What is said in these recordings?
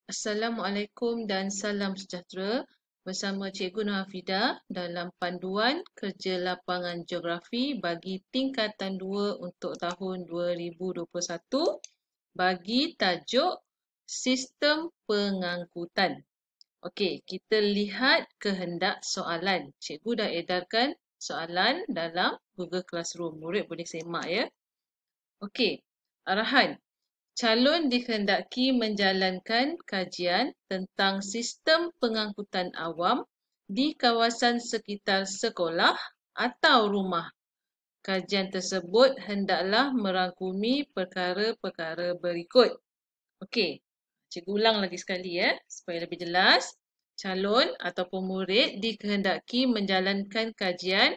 Assalamualaikum dan salam sejahtera. Bersama Cikgu Nohafidah dalam panduan kerja lapangan geografi bagi tingkatan 2 untuk tahun 2021 bagi tajuk Sistem Pengangkutan. Okey, kita lihat kehendak soalan. Cikgu dah edarkan soalan dalam Google Classroom. Murid boleh semak ya. Okey, arahan. Calon dikehendaki menjalankan kajian tentang sistem pengangkutan awam di kawasan sekitar sekolah atau rumah. Kajian tersebut hendaklah merangkumi perkara-perkara berikut. Okey, cikgu ulang lagi sekali ya, supaya lebih jelas. Calon ataupun murid dikehendaki menjalankan kajian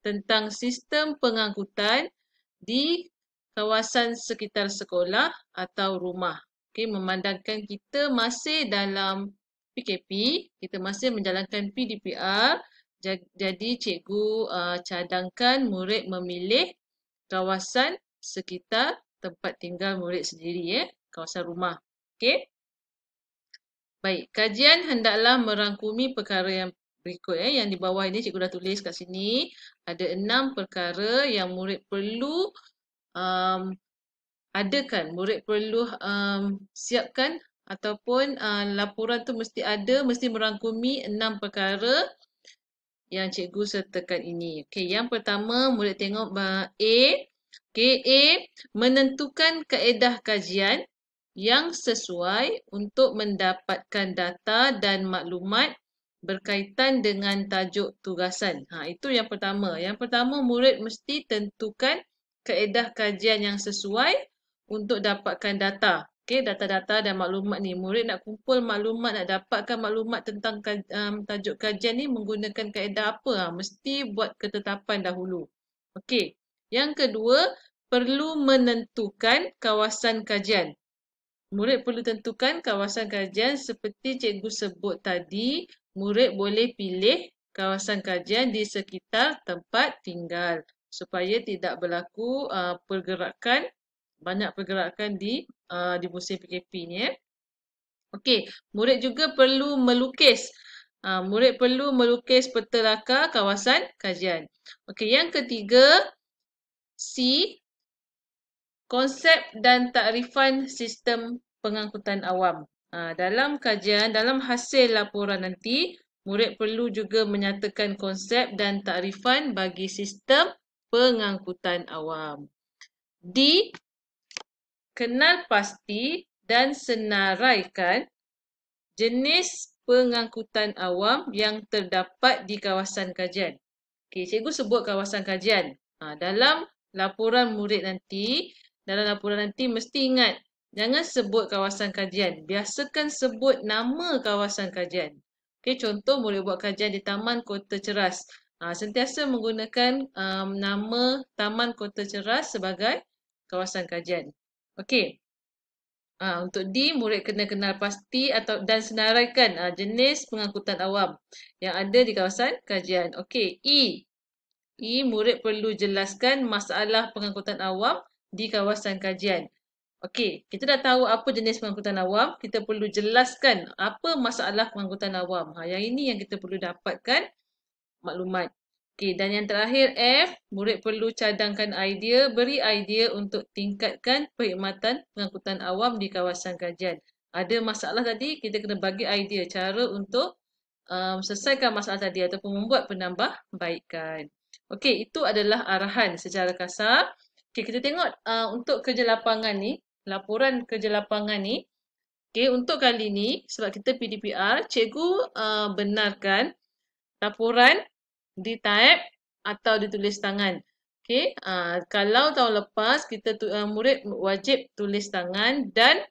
tentang sistem pengangkutan di kawasan sekitar sekolah atau rumah. Okey, memandangkan kita masih dalam PKP, kita masih menjalankan PDPR, jadi cikgu cadangkan murid memilih kawasan sekitar tempat tinggal murid sendiri ya, kawasan rumah. Okey. Baik, kajian hendaklah merangkumi perkara yang berikut yang di bawah ini cikgu dah tulis kat sini. Ada 6 perkara yang murid perlu um, adakan, murid perlu siapkan ataupun laporan tu mesti ada, mesti merangkumi 6 perkara yang cikgu sertakan ini. Okey, yang pertama murid tengok A. Okey, A menentukan kaedah kajian yang sesuai untuk mendapatkan data dan maklumat berkaitan dengan tajuk tugasan. Itu yang pertama. Yang pertama murid mesti tentukan kaedah kajian yang sesuai untuk dapatkan data. Okey, data-data dan maklumat ni. Murid nak kumpul maklumat, nak dapatkan maklumat tentang tajuk kajian ni menggunakan kaedah apa? Mesti buat ketetapan dahulu. Okey. Yang kedua, perlu menentukan kawasan kajian. Murid perlu tentukan kawasan kajian seperti cikgu sebut tadi. Murid boleh pilih kawasan kajian di sekitar tempat tinggal supaya tidak berlaku banyak pergerakan di musim PKP ni. Okey, murid juga perlu melukis. Murid perlu melukis peta lakar kawasan kajian. Okey, yang ketiga, C, konsep dan takrifan sistem pengangkutan awam. Dalam kajian, dalam hasil laporan nanti, murid perlu juga menyatakan konsep dan takrifan bagi sistem pengangkutan awam. D, kenal pasti dan senaraikan jenis pengangkutan awam yang terdapat di kawasan kajian. Okey, cikgu sebut kawasan kajian. Dalam laporan murid nanti, mesti ingat, jangan sebut kawasan kajian. Biasakan sebut nama kawasan kajian. Okey, contoh murid buat kajian di Taman Kota Ceras. Sentiasa menggunakan nama Taman Kota Ceras sebagai kawasan kajian. Okey. Untuk D, murid kena kenal pasti dan senaraikan jenis pengangkutan awam yang ada di kawasan kajian. Okey, E. Murid perlu jelaskan masalah pengangkutan awam di kawasan kajian. Okey, kita dah tahu apa jenis pengangkutan awam, kita perlu jelaskan apa masalah pengangkutan awam. Yang ini yang kita perlu dapatkan maklumat. Okey, dan yang terakhir F, murid perlu cadangkan idea, beri idea untuk tingkatkan perkhidmatan pengangkutan awam di kawasan kajian. Ada masalah tadi, kita kena bagi idea cara untuk selesaikan masalah tadi ataupun membuat penambahbaikan. Okey, itu adalah arahan secara kasar. Okey, kita tengok untuk kerja lapangan ni, laporan kerja lapangan ni. Okey, untuk kali ni, sebab kita PDPR, cikgu benarkan laporan di-type atau ditulis tangan. Okey, kalau tahun lepas kita murid wajib tulis tangan dan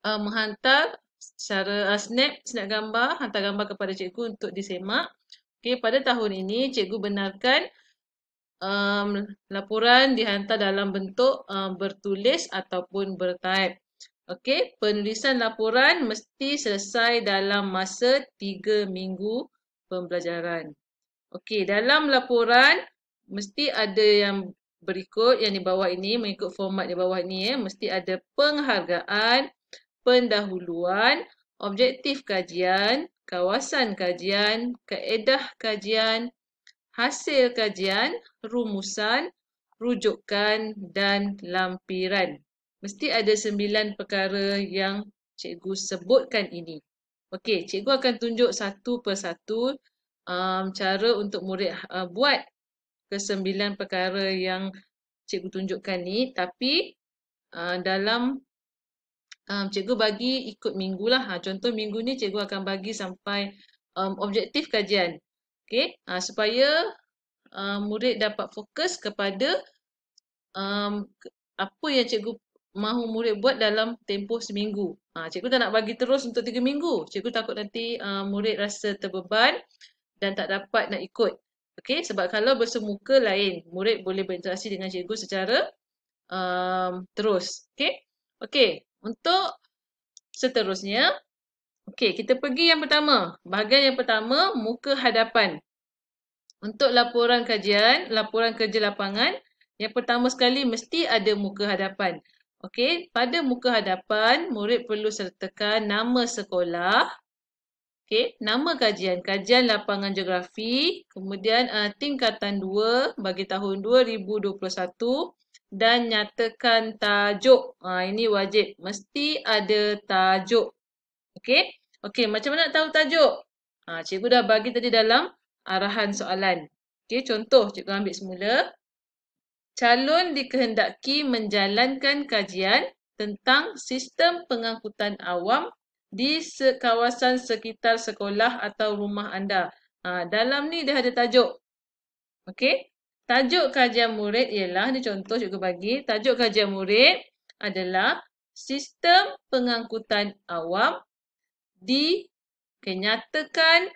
menghantar secara snap gambar, hantar gambar kepada cikgu untuk disemak. Okey, pada tahun ini cikgu benarkan laporan dihantar dalam bentuk bertulis ataupun bertype. Okey, penulisan laporan mesti selesai dalam masa 3 minggu pembelajaran. Okey, dalam laporan mesti ada yang berikut yang di bawah ini, mengikut format di bawah ini mesti ada penghargaan, pendahuluan, objektif kajian, kawasan kajian, kaedah kajian, hasil kajian, rumusan, rujukan dan lampiran. Mesti ada 9 perkara yang cikgu sebutkan ini. Okey, cikgu akan tunjuk satu persatu cara untuk murid buat ke-9 perkara yang cikgu tunjukkan ni, tapi dalam cikgu bagi ikut minggu lah. Contoh minggu ni cikgu akan bagi sampai objektif kajian. Okey, supaya murid dapat fokus kepada apa yang cikgu mahu murid buat dalam tempoh seminggu. Cikgu tak nak bagi terus untuk 3 minggu. Cikgu takut nanti murid rasa terbeban dan tak dapat nak ikut. Okey, sebab kalau bersemuka lain, murid boleh berinteraksi dengan cikgu secara terus. Okey. Okey, untuk seterusnya, okey, kita pergi yang pertama. Bahagian yang pertama, muka hadapan. Untuk laporan kajian, laporan kerja lapangan, yang pertama sekali mesti ada muka hadapan. Okey, pada muka hadapan, murid perlu sertakan nama sekolah, okey, nama kajian, kajian lapangan geografi, kemudian tingkatan 2 bagi tahun 2021 dan nyatakan tajuk. Ini wajib, mesti ada tajuk. Okey? Okey, macam mana nak tahu tajuk? Cikgu dah bagi tadi dalam arahan soalan. Okey, contoh cikgu ambil semula. Calon dikehendaki menjalankan kajian tentang sistem pengangkutan awam di kawasan sekitar sekolah atau rumah anda. Dalam ni dia ada tajuk. Okey? Tajuk kajian murid ialah, ni contoh cikgu bagi, tajuk kajian murid adalah sistem pengangkutan awam nyatakan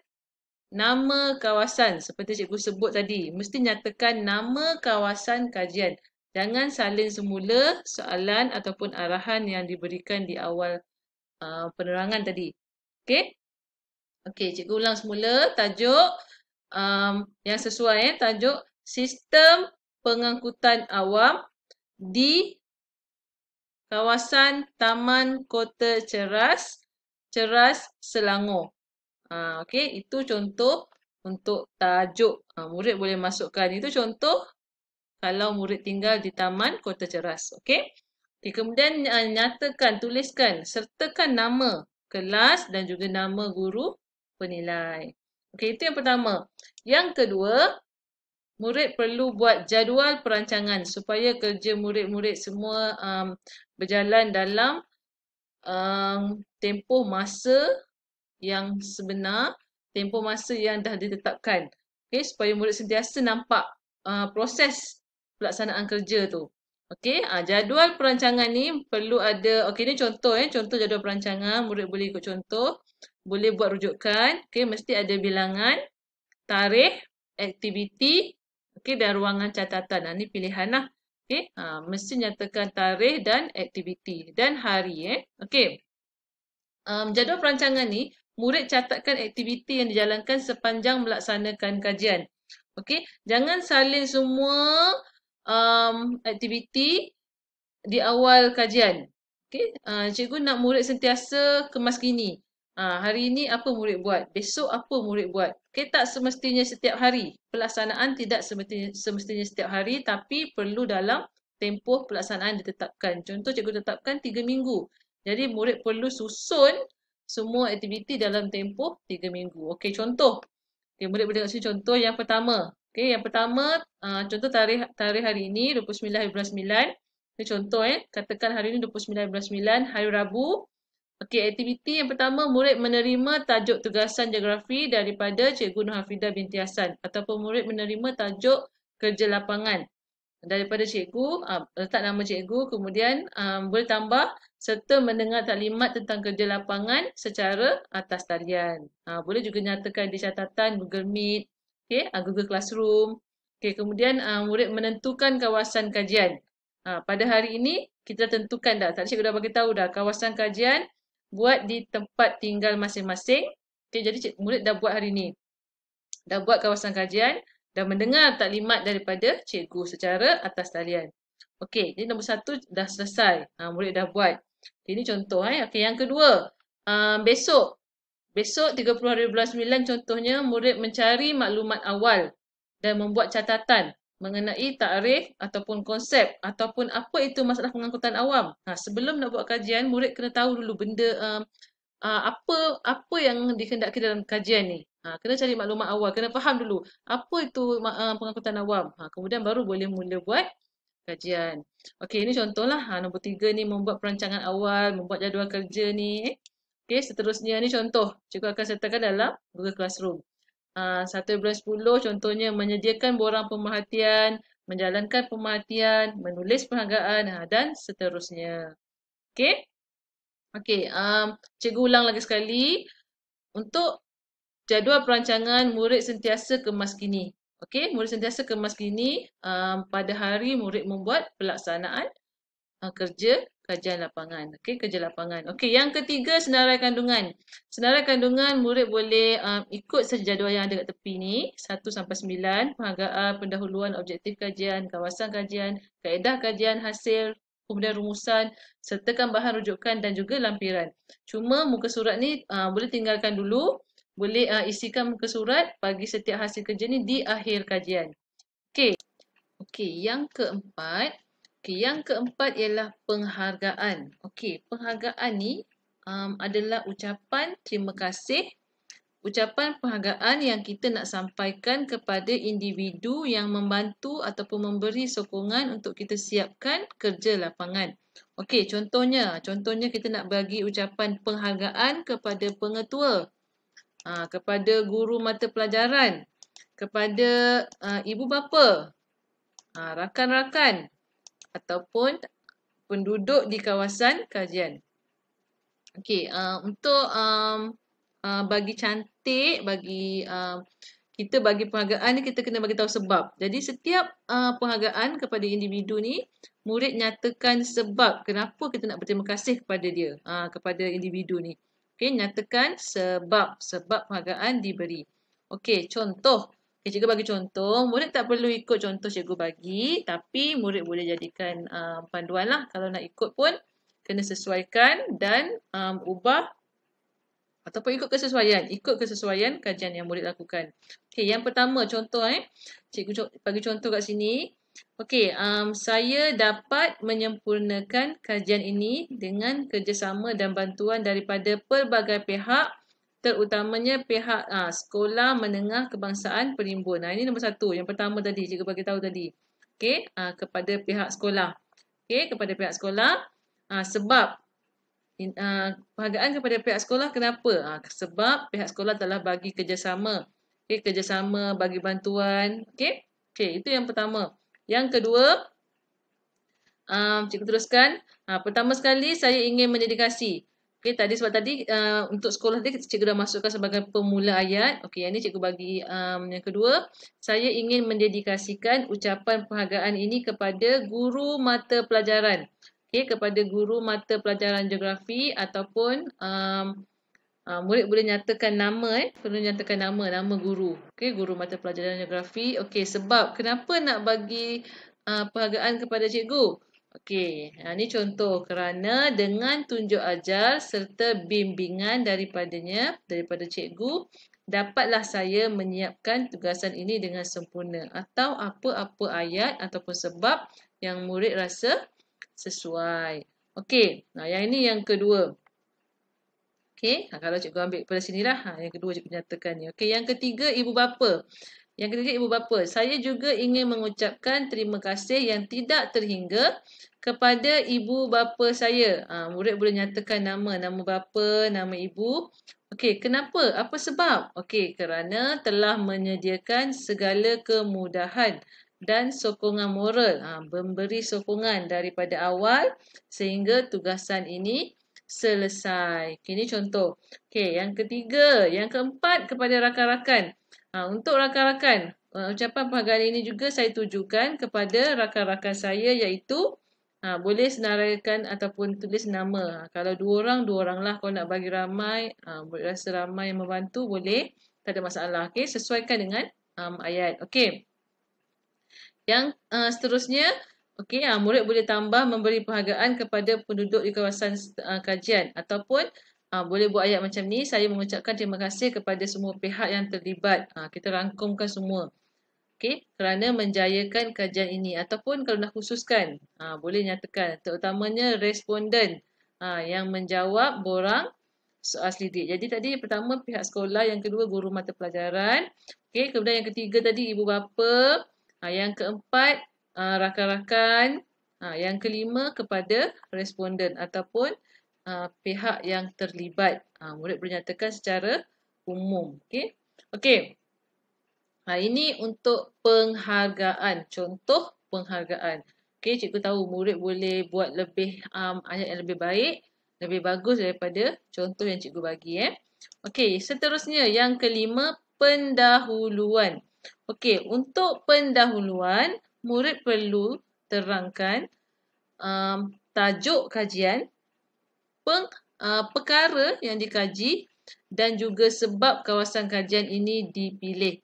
nama kawasan. Seperti cikgu sebut tadi, mesti nyatakan nama kawasan kajian. Jangan salin semula soalan ataupun arahan yang diberikan di awal penerangan tadi. Okey? Okey, cikgu ulang semula tajuk yang sesuai. Tajuk sistem pengangkutan awam di kawasan Taman Kota Ceras, Selangor. Okey, itu contoh untuk tajuk. Murid boleh masukkan. Itu contoh kalau murid tinggal di Taman Kota Ceras. Okey. Okay, kemudian nyatakan, tuliskan, sertakan nama kelas dan juga nama guru penilai. Okey, itu yang pertama. Yang kedua, murid perlu buat jadual perancangan supaya kerja murid-murid semua berjalan dalam tempoh masa yang sebenar, tempoh masa yang dah ditetapkan. Okey, supaya murid sentiasa nampak proses pelaksanaan kerja tu. Okey, jadual perancangan ni perlu ada, okey ni contoh contoh jadual perancangan, murid boleh ikut contoh, boleh buat rujukan. Okey, mesti ada bilangan, tarikh, aktiviti, okey dan ruangan catatan. Ni pilihan lah. Okey, mesti nyatakan tarikh dan aktiviti dan hari Okey. Jadual perancangan ni murid catatkan aktiviti yang dijalankan sepanjang melaksanakan kajian. Okey, jangan salin semua aktiviti di awal kajian. Okey, cikgu nak murid sentiasa kemaskini. Hari ini apa murid buat? Besok apa murid buat? Okey, tak semestinya setiap hari. Pelaksanaan tidak semestinya setiap hari, tapi perlu dalam tempoh pelaksanaan ditetapkan. Contoh cikgu tetapkan 3 minggu. Jadi murid perlu susun semua aktiviti dalam tempoh 3 minggu. Okey, contoh. Okey, murid boleh tengok sini contoh yang pertama. Okey, yang pertama, contoh tarikh hari ini 29 hari bulan 9. Ini contoh katakan hari ini 29 bulan 9, hari Rabu. Okey, aktiviti yang pertama, murid menerima tajuk tugasan geografi daripada Cikgu Nur Hafidah binti Hasan ataupun murid menerima tajuk kerja lapangan daripada cikgu, letak nama cikgu, kemudian boleh tambah serta mendengar taklimat tentang kerja lapangan secara atas talian. Boleh juga nyatakan di catatan Google Meet, okay, Google Classroom. Okay, kemudian murid menentukan kawasan kajian. Pada hari ini kita tentukan dah, tadi cikgu dah bagi tahu dah, kawasan kajian buat di tempat tinggal masing-masing. Okay, jadi murid dah buat hari ini. Dah buat kawasan kajian dan mendengar taklimat daripada cikgu secara atas talian. Okey, jadi nombor 1 dah selesai. Murid dah buat. Ini contoh. Okey, yang kedua. Besok. Besok 30 hari bulan 9 contohnya murid mencari maklumat awal dan membuat catatan mengenai takrif ataupun konsep ataupun apa itu masalah pengangkutan awam. Sebelum nak buat kajian, murid kena tahu dulu benda apa yang dikehendaki dalam kajian ni. Kena cari maklumat awal, kena faham dulu apa itu pengangkutan awam. Kemudian baru boleh mula buat kajian. Okey, ini contohlah. Nombor 3 ni membuat perancangan awal, membuat jadual kerja ni. Okey, seterusnya ni contoh. Cikgu akan sertakan dalam Google Classroom. 1/10 contohnya menyediakan borang pemerhatian, menjalankan pemerhatian, menulis perhargaan dan seterusnya. Okey? Okey, cikgu ulang lagi sekali. Untuk jadual perancangan murid sentiasa kemas kini. Okey, murid sentiasa kemas kini. Pada hari murid membuat pelaksanaan kerja kajian lapangan. Okey, kerja lapangan. Okey, yang ketiga senarai kandungan. Senarai kandungan murid boleh ikut saja jadual yang ada kat tepi ni, 1 sampai 9, penghargaan, pendahuluan, objektif kajian, kawasan kajian, kaedah kajian, hasil, kemudian rumusan, sertakan bahan rujukan dan juga lampiran. Cuma muka surat ni boleh tinggalkan dulu, boleh isikan muka surat bagi setiap hasil kerja ni di akhir kajian. Okey. Okey, yang keempat. Okey, yang keempat ialah penghargaan. Okey, penghargaan ni adalah ucapan terima kasih, ucapan penghargaan yang kita nak sampaikan kepada individu yang membantu ataupun memberi sokongan untuk kita siapkan kerja lapangan. Okey, contohnya kita nak bagi ucapan penghargaan kepada pengetua, kepada guru mata pelajaran, kepada ibu bapa, rakan-rakan ataupun penduduk di kawasan kajian. Okey, untuk bagi cantik, bagi kita bagi penghargaan ni kita kena bagi tahu sebab. Jadi setiap penghargaan kepada individu ni, murid nyatakan sebab kenapa kita nak berterima kasih kepada dia, kepada individu ni. Okey, nyatakan sebab penghargaan diberi. Okey, contoh. Okay, cikgu bagi contoh. Murid tak perlu ikut contoh cikgu bagi, tapi murid boleh jadikan panduan lah. Kalau nak ikut pun, kena sesuaikan dan ubah ataupun ikut kesesuaian kajian yang murid lakukan. Okey, yang pertama contoh cikgu bagi contoh kat sini. Okey, saya dapat menyempurnakan kajian ini dengan kerjasama dan bantuan daripada pelbagai pihak, terutamanya pihak sekolah menengah kebangsaan Perimbun. Ini nombor 1. Yang pertama tadi cikgu bagi tahu tadi. Okey, kepada pihak sekolah. Okey, kepada pihak sekolah. Sebab penghargaan kepada pihak sekolah kenapa? Sebab pihak sekolah telah bagi kerjasama. Okey, kerjasama bagi bantuan. Okey. Okey, itu yang pertama. Yang kedua, cikgu teruskan. Pertama sekali saya ingin mendedikasi. Okey, sebab tadi untuk sekolah tadi cikgu dah masukkan sebagai pemula ayat. Okey, yang ni cikgu bagi yang kedua. Saya ingin mendedikasikan ucapan penghargaan ini kepada guru mata pelajaran. Okey, kepada guru mata pelajaran geografi ataupun murid boleh nyatakan nama perlu nyatakan nama guru. Okey, guru mata pelajaran geografi. Okey, sebab kenapa nak bagi penghargaan kepada cikgu? Okey, ini contoh kerana dengan tunjuk ajar serta bimbingan daripada cikgu, dapatlah saya menyiapkan tugasan ini dengan sempurna atau apa-apa ayat ataupun sebab yang murid rasa sesuai. Okey, yang ini yang kedua. Okey, kalau cikgu ambil pada sinilah, yang kedua cikgu nyatakan ni. Okey, yang ketiga ibu bapa. Yang ketiga ibu bapa. Saya juga ingin mengucapkan terima kasih yang tidak terhingga kepada ibu bapa saya. Murid boleh nyatakan nama bapa, nama ibu. Okey, kenapa? Apa sebab? Okey, kerana telah menyediakan segala kemudahan dan sokongan moral. Memberi sokongan daripada awal sehingga tugasan ini selesai. Okay, ini contoh. Okey, yang ketiga. Yang keempat kepada rakan-rakan. Untuk rakan-rakan, ucapan penghargaan ini juga saya tujukan kepada rakan-rakan saya iaitu boleh senaraikan ataupun tulis nama. Kalau dua orang lah. Kalau nak bagi ramai, boleh rasa ramai yang membantu, boleh. Tak ada masalah. Okey, sesuaikan dengan ayat. Okey. Yang seterusnya, Okey, murid boleh tambah memberi penghargaan kepada penduduk di kawasan kajian ataupun boleh buat ayat macam ni. Saya mengucapkan terima kasih kepada semua pihak yang terlibat. Kita rangkumkan semua. Okey, kerana menjayakan kajian ini ataupun kalau nak khususkan, boleh nyatakan terutamanya responden yang menjawab borang soal selidik. Jadi tadi yang pertama pihak sekolah, yang kedua guru mata pelajaran. Okey, kemudian yang ketiga tadi ibu bapa, yang keempat rakan-rakan, yang kelima kepada responden ataupun pihak yang terlibat. Murid boleh nyatakan secara umum. Okey. Okey. Ini untuk penghargaan. Contoh penghargaan. Okey, cikgu tahu murid boleh buat lebih ayat yang lebih baik, lebih bagus daripada contoh yang cikgu bagi. Okey, seterusnya yang kelima, pendahuluan. Okey, untuk pendahuluan, murid perlu terangkan tajuk kajian, perkara yang dikaji dan juga sebab kawasan kajian ini dipilih.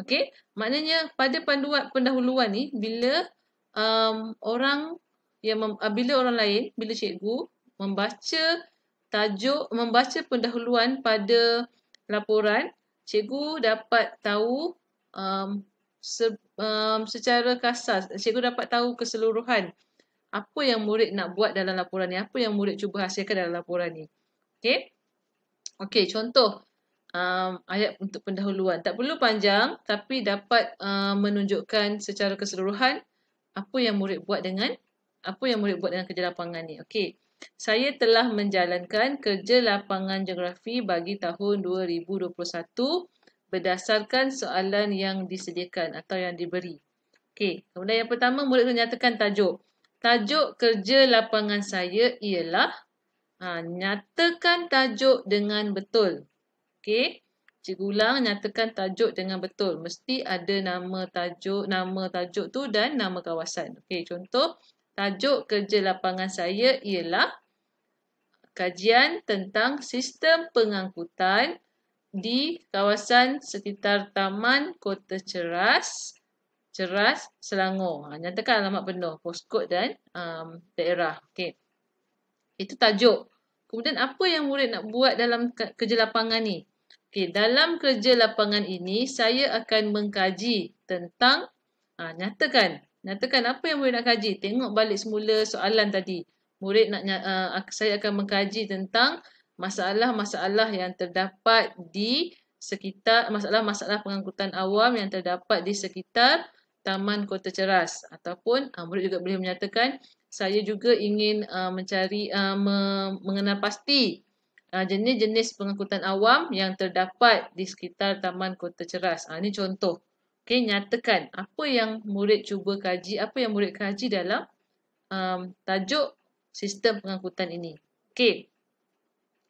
Okey, maknanya pada panduan pendahuluan ni bila orang lain, bila cikgu membaca tajuk, membaca pendahuluan pada laporan, cikgu dapat tahu secara kasar, cikgu dapat tahu keseluruhan apa yang murid nak buat dalam laporan ni, apa yang murid cuba hasilkan dalam laporan ni. Okey. Okey, contoh ayat untuk pendahuluan. Tak perlu panjang tapi dapat menunjukkan secara keseluruhan apa yang murid buat dengan kerja lapangan ni. Okey. Saya telah menjalankan kerja lapangan geografi bagi tahun 2021 berdasarkan soalan yang disediakan atau yang diberi. Okey, kemudian yang pertama murid menyatakan tajuk. Tajuk kerja lapangan saya ialah nyatakan tajuk dengan betul. Okey, cikgu ulang, nyatakan tajuk dengan betul. Mesti ada nama tajuk tu dan nama kawasan. Okey, contoh tajuk kerja lapangan saya ialah kajian tentang sistem pengangkutan di kawasan sekitar Taman Kota Ceras, Selangor. Nyatakan alamat penuh, postcode dan daerah. Okey. Itu tajuk. Kemudian apa yang murid nak buat dalam kerja lapangan ni? Okey, dalam kerja lapangan ini saya akan mengkaji tentang nyatakan apa yang murid nak kaji. Tengok balik semula soalan tadi. Murid saya akan mengkaji tentang masalah-masalah yang terdapat di sekitar, masalah-masalah pengangkutan awam yang terdapat di sekitar Taman Kota Ceras, ataupun murid juga boleh menyatakan saya juga ingin mengenal pasti jenis-jenis pengangkutan awam yang terdapat di sekitar Taman Kota Ceras. Ini contoh. Okey, nyatakan apa yang murid cuba kaji, apa yang murid kaji dalam tajuk sistem pengangkutan ini. Okey.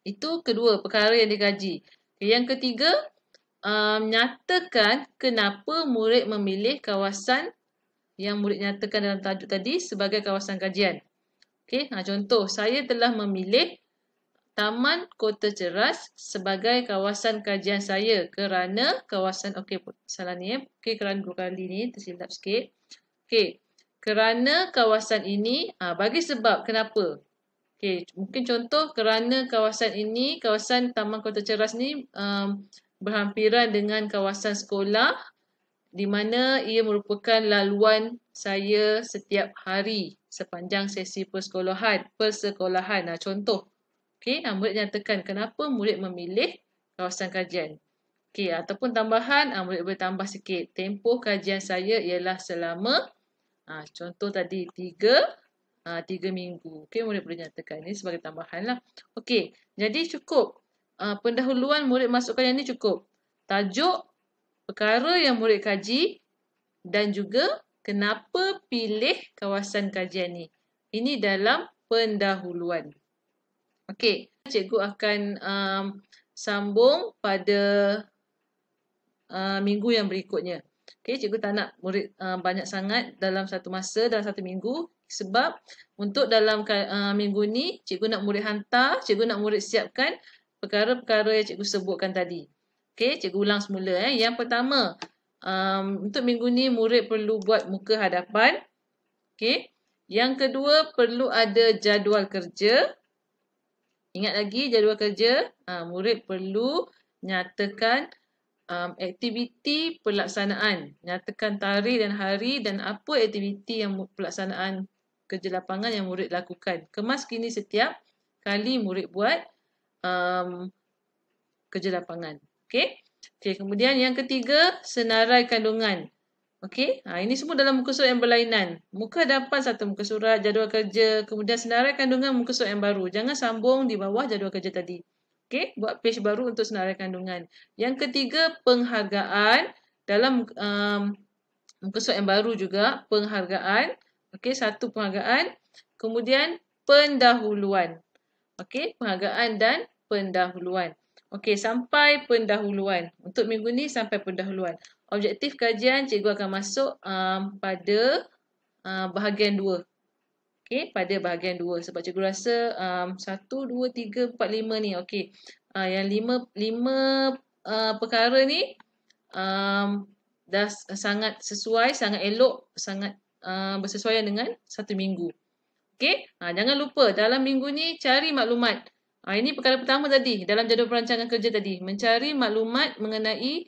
Itu kedua, perkara yang dikaji. Okay, yang ketiga, nyatakan kenapa murid memilih kawasan yang murid nyatakan dalam tajuk tadi sebagai kawasan kajian. Okey, contoh, saya telah memilih Taman Kota Ceras sebagai kawasan kajian saya kerana kawasan, salah ni kerana dua kali ni tersilap sikit. Okey, kerana kawasan ini, bagi sebab kenapa. Okey, mungkin contoh kerana kawasan ini, kawasan Taman Kota Ceras ni berhampiran dengan kawasan sekolah di mana ia merupakan laluan saya setiap hari sepanjang sesi persekolahan. Contoh. Okey, murid nyatakan kenapa murid memilih kawasan kajian. Okey, ataupun tambahan, murid boleh tambah sikit. Tempoh kajian saya ialah selama, contoh tadi 3 minggu. Okey, murid boleh nyatakan. Ini sebagai tambahan lah. Okey, jadi cukup. Pendahuluan murid masukkan yang ini cukup. Tajuk, perkara yang murid kaji dan juga kenapa pilih kawasan kajian ni. Ini dalam pendahuluan. Okey, cikgu akan sambung pada minggu yang berikutnya. Okey, cikgu tak nak murid banyak sangat dalam satu masa, dalam satu minggu. Sebab untuk dalam minggu ni, cikgu nak murid hantar, cikgu nak murid siapkan perkara-perkara yang cikgu sebutkan tadi. Okey, cikgu ulang semula. Yang pertama, untuk minggu ni murid perlu buat muka hadapan. Okey, Yang kedua, perlu ada jadual kerja. Ingat lagi jadual kerja, murid perlu nyatakan aktiviti pelaksanaan. Nyatakan tarikh dan hari dan apa aktiviti yang pelaksanaan kerja lapangan yang murid lakukan. Kemas kini setiap kali murid buat kerja lapangan. Okey. Okey, kemudian yang ketiga, senarai kandungan. Okey, ini semua dalam muka surat yang berlainan. Muka hadapan satu muka surat, jadual kerja, kemudian senarai kandungan muka surat yang baru. Jangan sambung di bawah jadual kerja tadi. Okey, buat page baru untuk senarai kandungan. Yang ketiga, penghargaan dalam muka surat yang baru juga, penghargaan. Okey, satu penghargaan. Kemudian pendahuluan. Okey, penghargaan dan pendahuluan. Okey, sampai pendahuluan. Untuk minggu ni sampai pendahuluan. Objektif kajian cikgu akan masuk pada bahagian 2. Okey, pada bahagian 2. Sebab cikgu rasa 1, 2, 3, 4, 5 ni. Okey, yang 5 perkara ni dah sangat sesuai, sangat elok, sangat bersesuaian dengan satu minggu. Okey, jangan lupa dalam minggu ni cari maklumat. Ini perkara pertama tadi dalam jadual perancangan kerja tadi. Mencari maklumat mengenai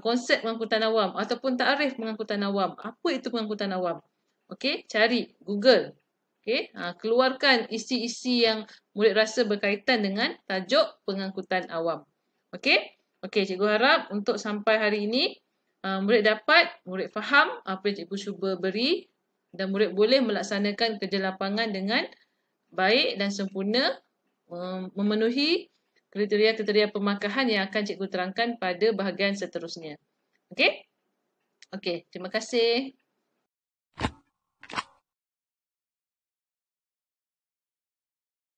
konsep pengangkutan awam ataupun takrif pengangkutan awam. Apa itu pengangkutan awam? Okey, cari Google. Okey, keluarkan isi-isi yang murid rasa berkaitan dengan tajuk pengangkutan awam. Okey? Okey, cikgu harap untuk sampai hari ini murid faham apa yang cikgu cuba beri dan murid boleh melaksanakan kerja lapangan dengan baik dan sempurna, memenuhi kriteria-kriteria pemakahan yang akan cikgu terangkan pada bahagian seterusnya. Okey? Okey, terima kasih.